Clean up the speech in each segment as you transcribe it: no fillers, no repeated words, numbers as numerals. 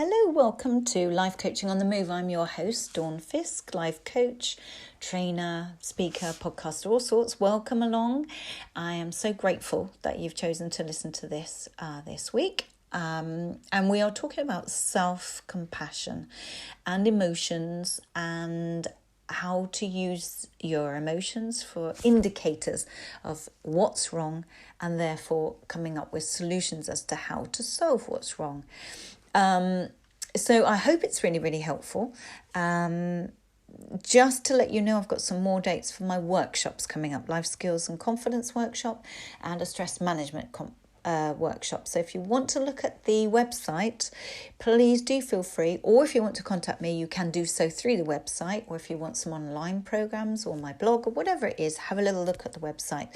Hello, welcome to Life Coaching on the Move. I'm your host, Dawn Fiske, life coach, trainer, speaker, podcaster, all sorts. Welcome along. I am so grateful that you've chosen to listen to this this week. And we are talking about self-compassion and emotions and how to use your emotions for indicators of what's wrong and therefore coming up with solutions as to how to solve what's wrong. So I hope it's really, really helpful. Just to let you know, I've got some more dates for my workshops coming up, life skills and confidence workshop and a stress management workshop. So if you want to look at the website, please do feel free. Or if you want to contact me, you can do so through the website. Or if you want some online programs or my blog or whatever it is, have a little look at the website,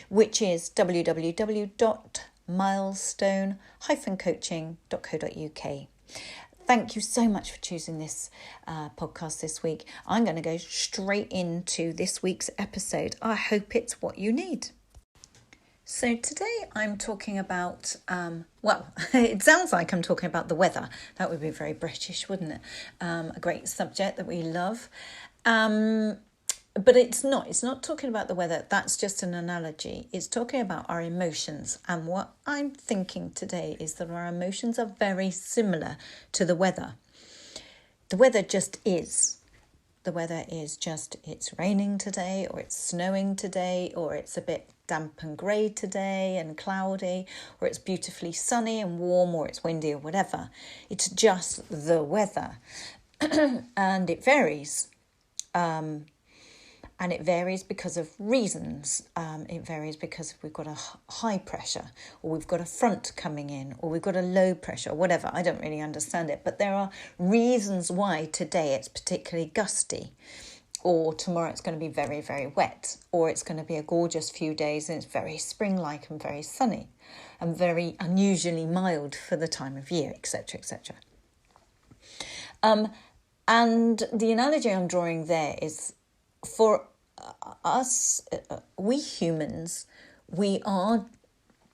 which is www.milestone-coaching.co.uk. Thank you so much for choosing this podcast this week. I'm going to go straight into this week's episode. I hope it's what you need. So today I'm talking about, it sounds like I'm talking about the weather. That would be very British, wouldn't it? A great subject that we love. But it's not talking about the weather. That's just an analogy. It's talking about our emotions. And what I'm thinking today is that our emotions are very similar to the weather. The weather just is. The weather is just, it's raining today, or it's snowing today, or it's a bit damp and grey today and cloudy, or it's beautifully sunny and warm, or it's windy or whatever. It's just the weather. And it varies. And it varies because of reasons. It varies because we've got a high pressure, or we've got a front coming in, or we've got a low pressure, or whatever. I don't really understand it. But there are reasons why today it's particularly gusty, or tomorrow it's going to be very, very wet, or it's going to be a gorgeous few days and it's very spring-like and very sunny and very unusually mild for the time of year, etc., etc. And the analogy I'm drawing there is, for us, we humans, we are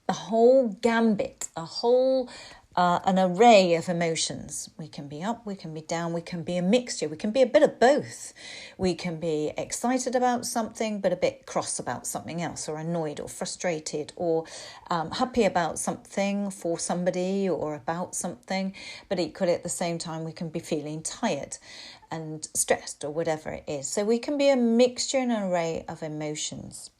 a whole gambit, an array of emotions. We can be up, we can be down, we can be a mixture, we can be a bit of both. We can be excited about something, but a bit cross about something else, or annoyed or frustrated, or happy about something for somebody or about something. But equally at the same time, we can be feeling tired and stressed or whatever it is. So we can be a mixture and an array of emotions.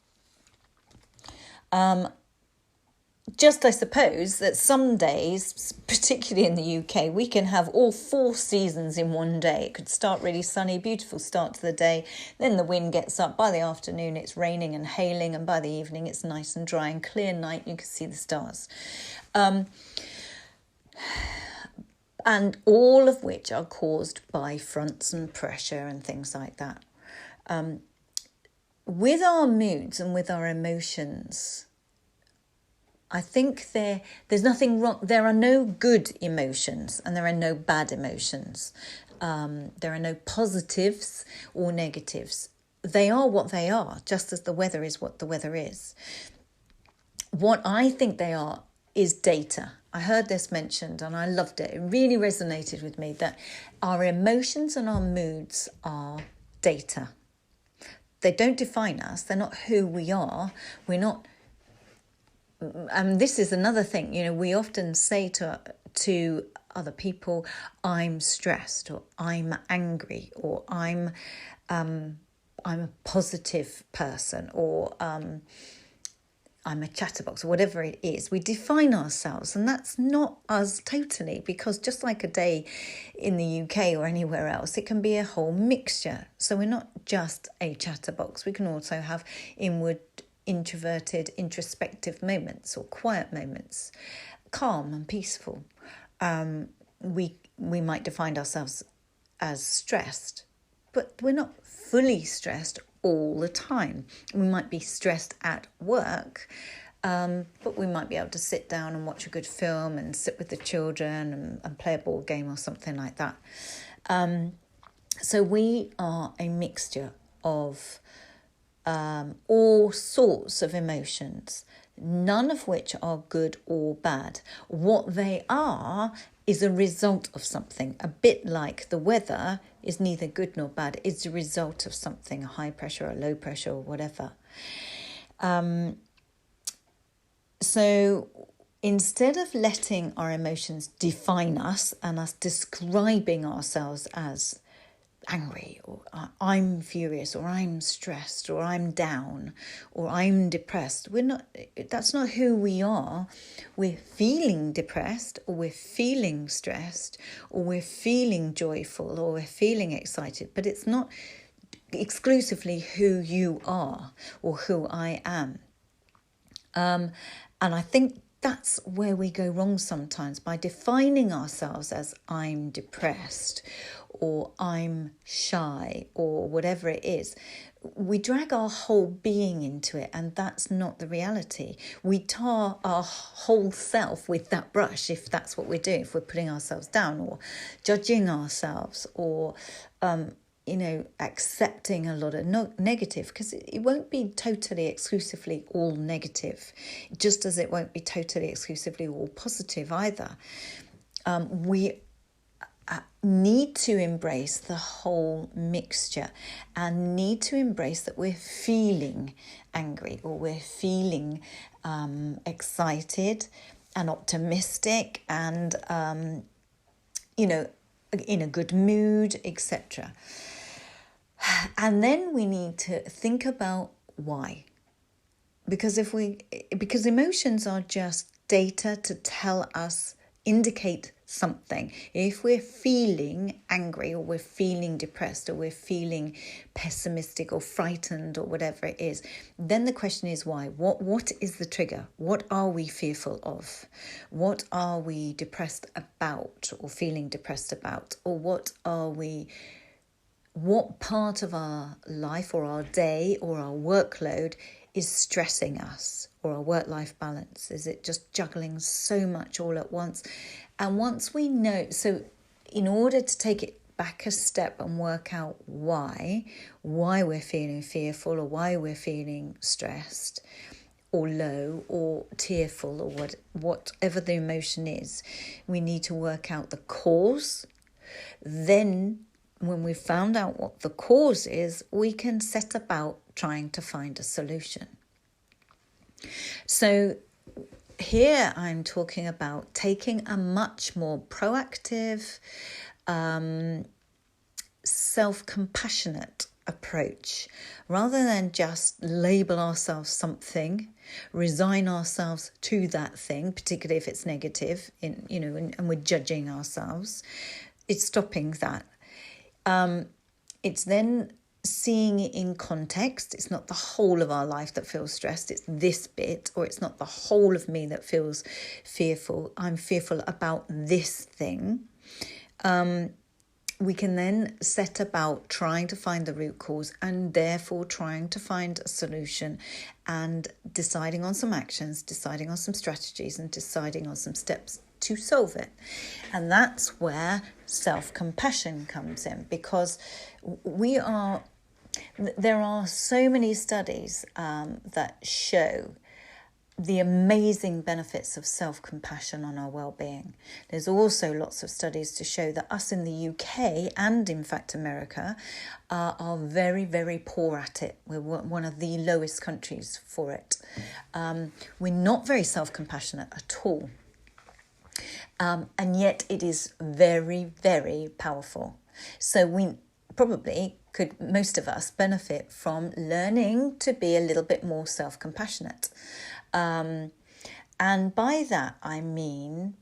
Just I suppose that some days, particularly in the UK, we can have all four seasons in one day. It could start really sunny, beautiful start to the day. Then the wind gets up. By the afternoon, it's raining and hailing. And by the evening, it's nice and dry and clear night. You can see the stars. And all of which are caused by fronts and pressure and things like that. With our moods and with our emotions, I think there's nothing wrong. There are no good emotions and there are no bad emotions. There are no positives or negatives. They are what they are, just as the weather is what the weather is. What I think they are is data. I heard this mentioned and I loved it. It really resonated with me that our emotions and our moods are data. They don't define us. They're not who we are. We're not. And this is another thing, we often say to other people, I'm stressed, or I'm angry, or I'm a positive person, or I'm a chatterbox, or whatever it is. We define ourselves, and that's not us totally, because just like a day in the UK or anywhere else, it can be a whole mixture. So we're not just a chatterbox. We can also have inward, introverted, introspective moments, or quiet moments, calm and peaceful. We might define ourselves as stressed, but we're not fully stressed all the time. We might be stressed at work, but we might be able to sit down and watch a good film and sit with the children and play a board game or something like that. So we are a mixture of all sorts of emotions, none of which are good or bad. What they are is a result of something, a bit like the weather is neither good nor bad. It's a result of something, a high pressure or low pressure or whatever. So instead of letting our emotions define us and us describing ourselves as angry or I'm furious or I'm stressed or I'm down or I'm depressed, that's not who we are. We're feeling depressed or we're feeling stressed or we're feeling joyful or we're feeling excited, but it's not exclusively who you are or who I am. And I think that's where we go wrong sometimes, by defining ourselves as I'm depressed or I'm shy or whatever it is. We drag our whole being into it, and that's not the reality. We tar our whole self with that brush if that's what we're doing, if we're putting ourselves down or judging ourselves or accepting a lot of negative, because it won't be totally exclusively all negative, just as it won't be totally exclusively all positive either. We need to embrace the whole mixture and need to embrace that we're feeling angry or we're feeling excited and optimistic and, in a good mood, etc. And then we need to think about why. Because emotions are just data to tell us, indicate something. If we're feeling angry or we're feeling depressed or we're feeling pessimistic or frightened or whatever it is, then the question is why? What is the trigger? What are we fearful of? What are we depressed about or feeling depressed about? Or what part of our life or our day or our workload is stressing us, or our work-life balance? Is it just juggling so much all at once? And once we know, so in order to take it back a step and work out why we're feeling fearful or why we're feeling stressed or low or tearful or whatever the emotion is, we need to work out the cause. Then when we've found out what the cause is, we can set about trying to find a solution. So here I'm talking about taking a much more proactive, self-compassionate approach, rather than just label ourselves something, resign ourselves to that thing, particularly if it's negative, and we're judging ourselves. It's stopping that. It's then seeing it in context. It's not the whole of our life that feels stressed, it's this bit, or it's not the whole of me that feels fearful. I'm fearful about this thing. We can then set about trying to find the root cause and therefore trying to find a solution and deciding on some actions, deciding on some strategies and deciding on some steps to solve it. And that's where self-compassion comes in, because there are so many studies that show the amazing benefits of self-compassion on our well-being. There's also lots of studies to show that us in the UK and in fact America are very, very poor at it. We're one of the lowest countries for it. We're not very self-compassionate at all. And yet it is very, very powerful. So we probably could, most of us, benefit from learning to be a little bit more self-compassionate. And by that I mean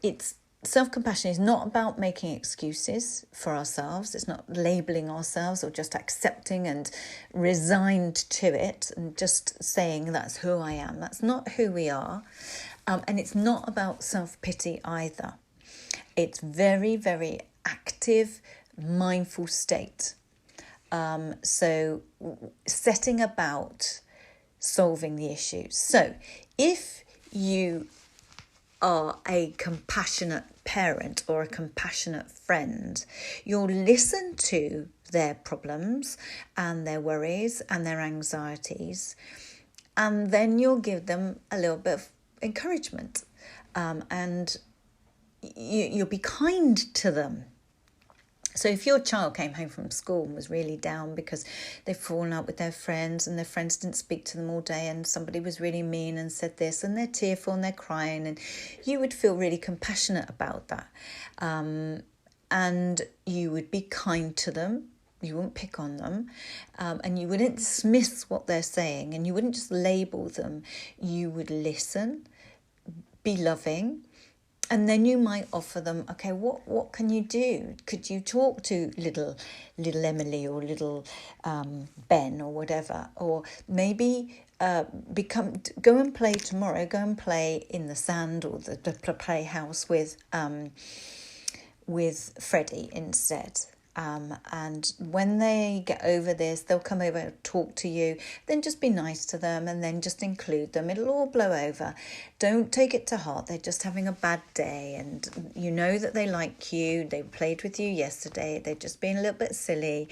it's self-compassion is not about making excuses for ourselves. It's not labeling ourselves or just accepting and resigned to it and just saying that's who I am. That's not who we are. And it's not about self-pity either. It's very, very active, mindful state. So setting about solving the issues. So if you are a compassionate parent or a compassionate friend, you'll listen to their problems and their worries and their anxieties, and then you'll give them a little bit of encouragement, and you'll be kind to them. So if your child came home from school and was really down because they've fallen out with their friends and their friends didn't speak to them all day and somebody was really mean and said this, and they're tearful and they're crying, and you would feel really compassionate about that. And you would be kind to them. You wouldn't pick on them, and you wouldn't dismiss what they're saying, and you wouldn't just label them. You would listen, be loving, and then you might offer them, okay, what can you do? Could you talk to little Emily or little Ben or whatever? Or maybe go and play tomorrow. Go and play in the sand or the playhouse with Freddie instead. And when they get over this, they'll come over and talk to you. Then just be nice to them and then just include them. It'll all blow over. Don't take it to heart. They're just having a bad day, and you know that they like you. They played with you yesterday. They're just being a little bit silly,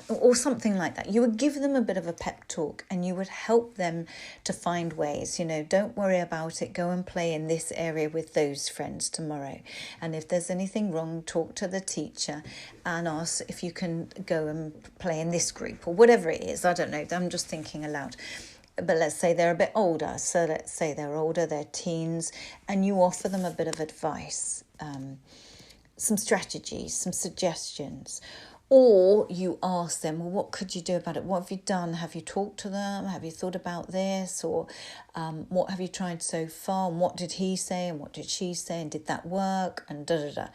or something like that. You would give them a bit of a pep talk, and you would help them to find ways. Don't worry about it. Go and play in this area with those friends tomorrow. And if there's anything wrong, talk to the teacher and ask if you can go and play in this group or whatever it is. I don't know. I'm just thinking aloud. But let's say they're a bit older. So let's say they're older, they're teens, and you offer them a bit of advice, some strategies, some suggestions. Or you ask them, well, what could you do about it? What have you done? Have you talked to them? Have you thought about this? Or what have you tried so far? And what did he say? And what did she say? And did that work? And da-da-da.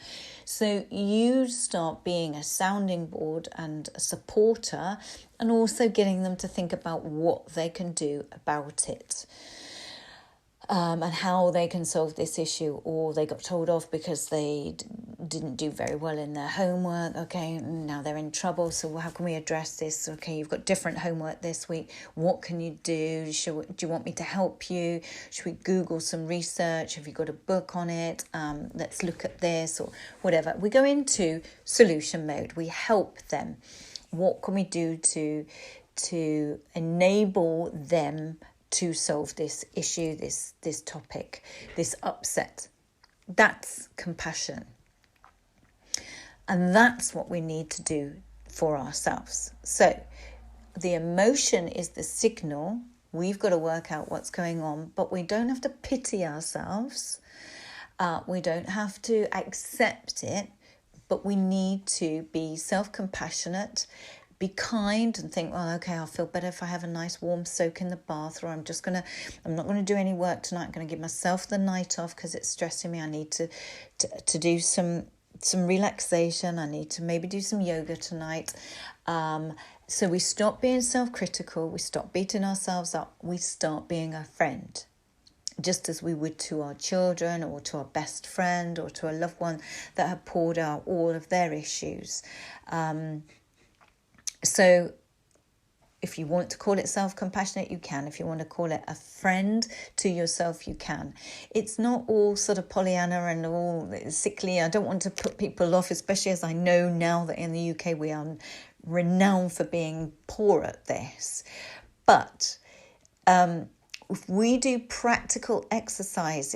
So you start being a sounding board and a supporter, and also getting them to think about what they can do about it. And how they can solve this issue, or they got told off because they didn't do very well in their homework. Okay, now they're in trouble, so how can we address this? Okay, you've got different homework this week. What can you do? Do you want me to help you? Should we Google some research? Have you got a book on it? Let's look at this, or whatever. We go into solution mode. We help them. What can we do to enable them to solve this issue, this topic, this upset? That's compassion. And that's what we need to do for ourselves. So the emotion is the signal. We've got to work out what's going on, but we don't have to pity ourselves. We don't have to accept it, but we need to be self-compassionate, be kind, and think, well, okay, I'll feel better if I have a nice warm soak in the bath, or I'm not going to do any work tonight. I'm going to give myself the night off because it's stressing me. I need to do some relaxation. I need to maybe do some yoga tonight. So we stop being self-critical. We stop beating ourselves up. We start being a friend, just as we would to our children or to our best friend or to a loved one that have poured out all of their issues. So if you want to call it self-compassionate, you can. If you want to call it a friend to yourself, you can. It's not all sort of Pollyanna and all sickly. I don't want to put people off, especially as I know now that in the UK we are renowned for being poor at this. But if we do practical exercises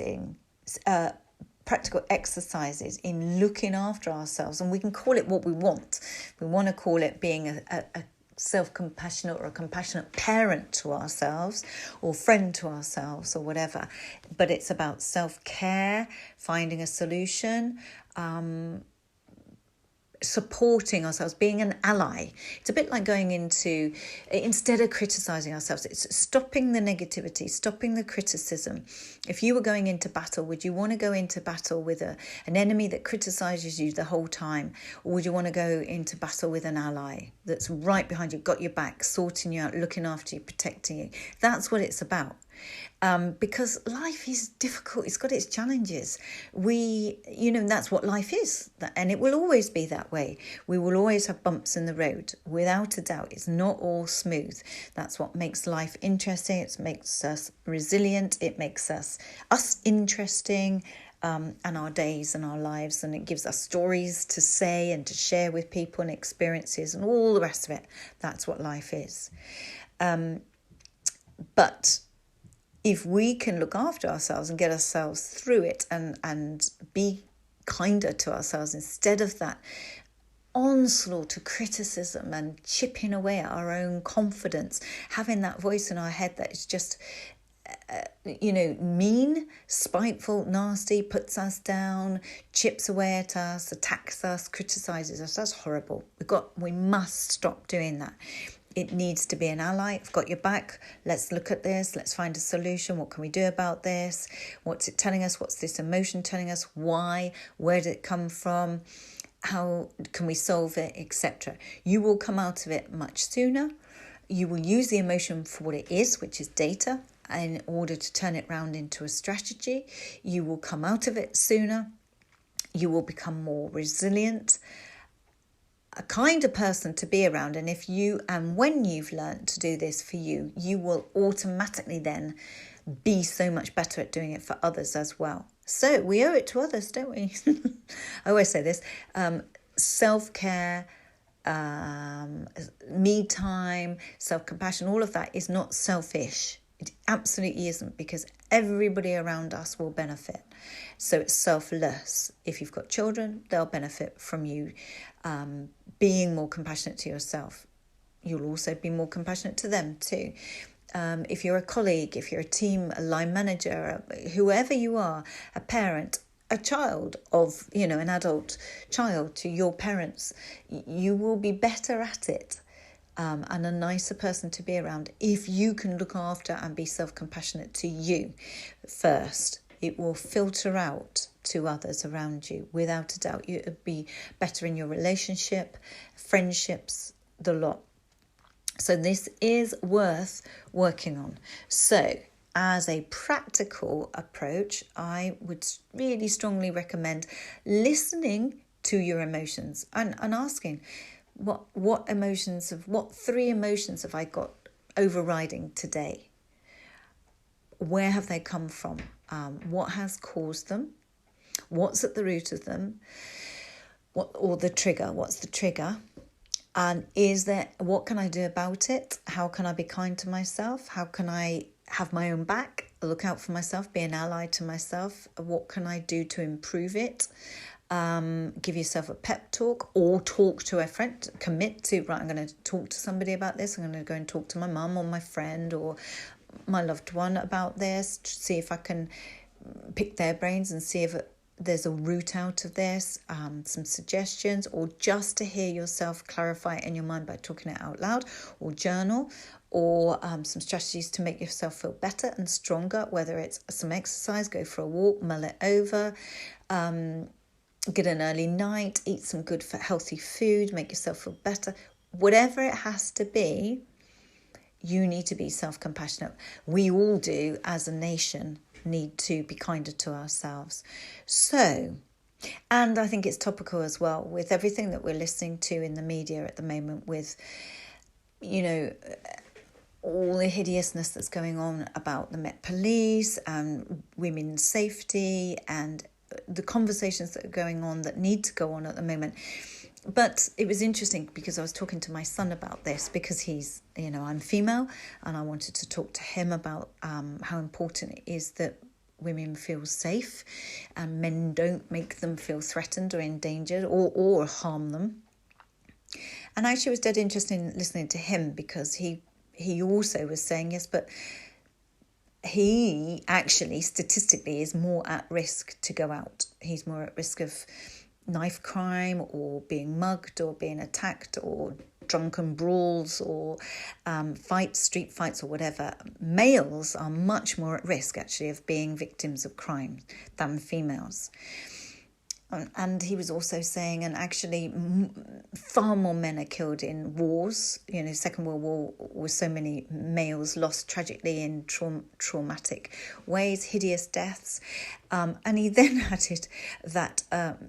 in looking after ourselves, and we can call it what we want. We want to call it being a self-compassionate or a compassionate parent to ourselves, or friend to ourselves, or whatever. But it's about self-care, finding a solution, supporting ourselves, being an ally. It's a bit like going into, instead of criticizing ourselves, it's stopping the negativity, stopping the criticism. If you were going into battle, would you want to go into battle with an enemy that criticizes you the whole time? Or would you want to go into battle with an ally that's right behind you, got your back, sorting you out, looking after you, protecting you? That's what it's about. Because life is difficult. It's got its challenges. That's what life is. And it will always be that way. We will always have bumps in the road, without a doubt. It's not all smooth. That's what makes life interesting. It makes us resilient. It makes us interesting, and our days and our lives. And it gives us stories to say and to share with people, and experiences and all the rest of it. That's what life is. But if we can look after ourselves and get ourselves through it and be kinder to ourselves instead of that onslaught of criticism and chipping away at our own confidence, having that voice in our head that is just mean, spiteful, nasty, puts us down, chips away at us, attacks us, criticizes us. That's horrible. We must stop doing that. It needs to be an ally. I've got your back. Let's look at this. Let's find a solution. What can we do about this? What's it telling us? What's this emotion telling us? Why? Where did it come from? How can we solve it, etc.? You will come out of it much sooner. You will use the emotion for what it is, which is data, in order to turn it round into a strategy. You will come out of it sooner. You will become more resilient, a kinder person to be around. And when you've learned to do this for you, you will automatically then be so much better at doing it for others as well. So we owe it to others, don't we? I always say this, self-care, me time, self-compassion, all of that is not selfish. It absolutely isn't, because everybody around us will benefit. So it's selfless. If you've got children, they'll benefit from you being more compassionate to yourself. You'll also be more compassionate to them too. If you're a colleague, if you're a team, a line manager, whoever you are, a parent, a child of, an adult child to your parents, you will be better at it. And a nicer person to be around if you can look after and be self-compassionate to you first. It will filter out to others around you, without a doubt. You'll be better in your relationship, friendships, the lot. So this is worth working on. So as a practical approach, I would really strongly recommend listening to your emotions and asking, what three emotions have I got overriding today? Where have they come from? What has caused them? What's at the root of them? What's the trigger? And what can I do about it? How can I be kind to myself? How can I have my own back, look out for myself, be an ally to myself? What can I do to improve it? Give yourself a pep talk, or talk to a friend. Commit to, right, I'm going to talk to somebody about this. I'm going to go and talk to my mum or my friend or my loved one about this, to see if I can pick their brains and see if there's a route out of this, some suggestions, or just to hear yourself clarify it in your mind by talking it out loud, or journal, or some strategies to make yourself feel better and stronger, whether it's some exercise, go for a walk, mull it over, get an early night, eat some good healthy food, make yourself feel better. Whatever it has to be, you need to be self-compassionate. We all do, as a nation, need to be kinder to ourselves. So, and I think it's topical as well with everything that we're listening to in the media at the moment, with, all the hideousness that's going on about the Met Police and women's safety, and the conversations that are going on that need to go on at the moment. But it was interesting because I was talking to my son about this, because he's, I'm female, and I wanted to talk to him about how important it is that women feel safe and men don't make them feel threatened or endangered or harm them. And actually was dead interested in listening to him, because he also was saying, yes, but he actually statistically is more at risk to go out. He's more at risk of knife crime, or being mugged, or being attacked, or drunken brawls, or street fights, or whatever. Males are much more at risk, actually, of being victims of crime than females. And he was also saying, and actually far more men are killed in wars. Second World War was so many males lost tragically in traumatic ways, hideous deaths. And he then added that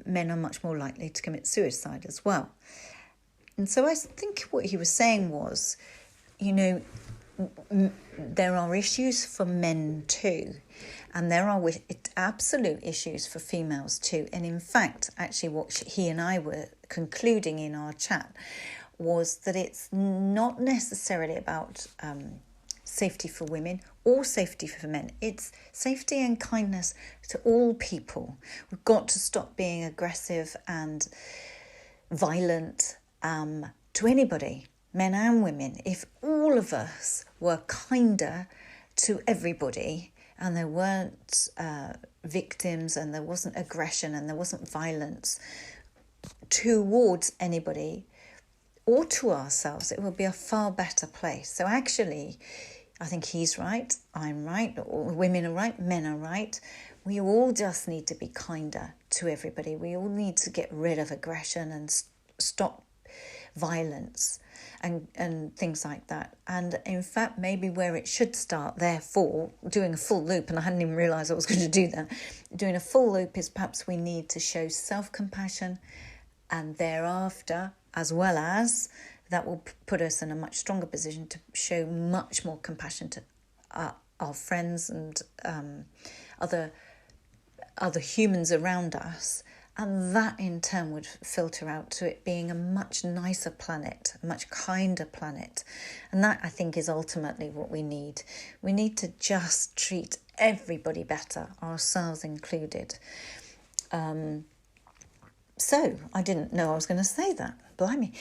men are much more likely to commit suicide as well. And so I think what he was saying was, there are issues for men too. And there are absolute issues for females too. And in fact, actually what he and I were concluding in our chat was that it's not necessarily about safety for women or safety for men. It's safety and kindness to all people. We've got to stop being aggressive and violent to anybody, men and women. If all of us were kinder to everybody and there weren't victims and there wasn't aggression and there wasn't violence towards anybody or to ourselves, it would be a far better place. So actually, I think he's right, I'm right, women are right, men are right. We all just need to be kinder to everybody. We all need to get rid of aggression and stop violence and things like that. And in fact, maybe where it should start, therefore, doing a full loop, and I hadn't even realised I was going to do that, doing a full loop is perhaps we need to show self-compassion, and thereafter, as well as, that will put us in a much stronger position to show much more compassion to our friends and other humans around us. And that in turn would filter out to it being a much nicer planet, a much kinder planet. And that, I think, is ultimately what we need. We need to just treat everybody better, ourselves included. So I didn't know I was going to say that. Blimey.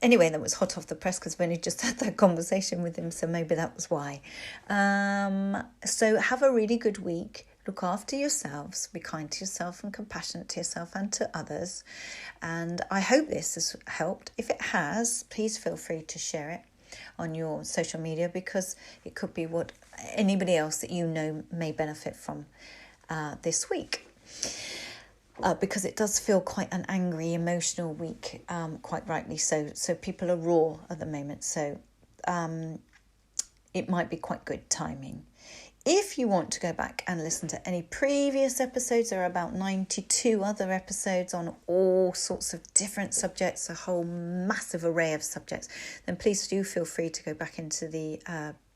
Anyway, that was hot off the press because we only just had that conversation with him. So maybe that was why. So have a really good week. Look after yourselves, be kind to yourself and compassionate to yourself and to others. And I hope this has helped. If it has, please feel free to share it on your social media because it could be what anybody else that you know may benefit from this week. Because it does feel quite an angry, emotional week, quite rightly so. So people are raw at the moment. So it might be quite good timing. If you want to go back and listen to any previous episodes, there are about 92 other episodes on all sorts of different subjects, a whole massive array of subjects, then please do feel free to go back into the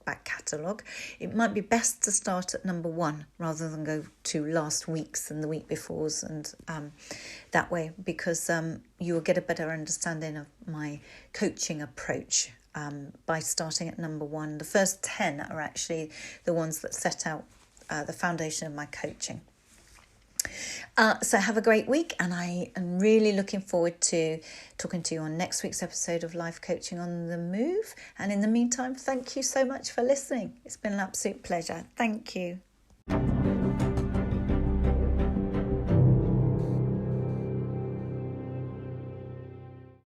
back catalogue. It might be best to start at number 1 rather than go to last week's and the week before's and that way, because you will get a better understanding of my coaching approach by starting at number 1. The first 10 are actually the ones that set out the foundation of my coaching. So have a great week, and I am really looking forward to talking to you on next week's episode of Life Coaching on the Move. And in the meantime, thank you so much for listening. It's been an absolute pleasure. Thank you.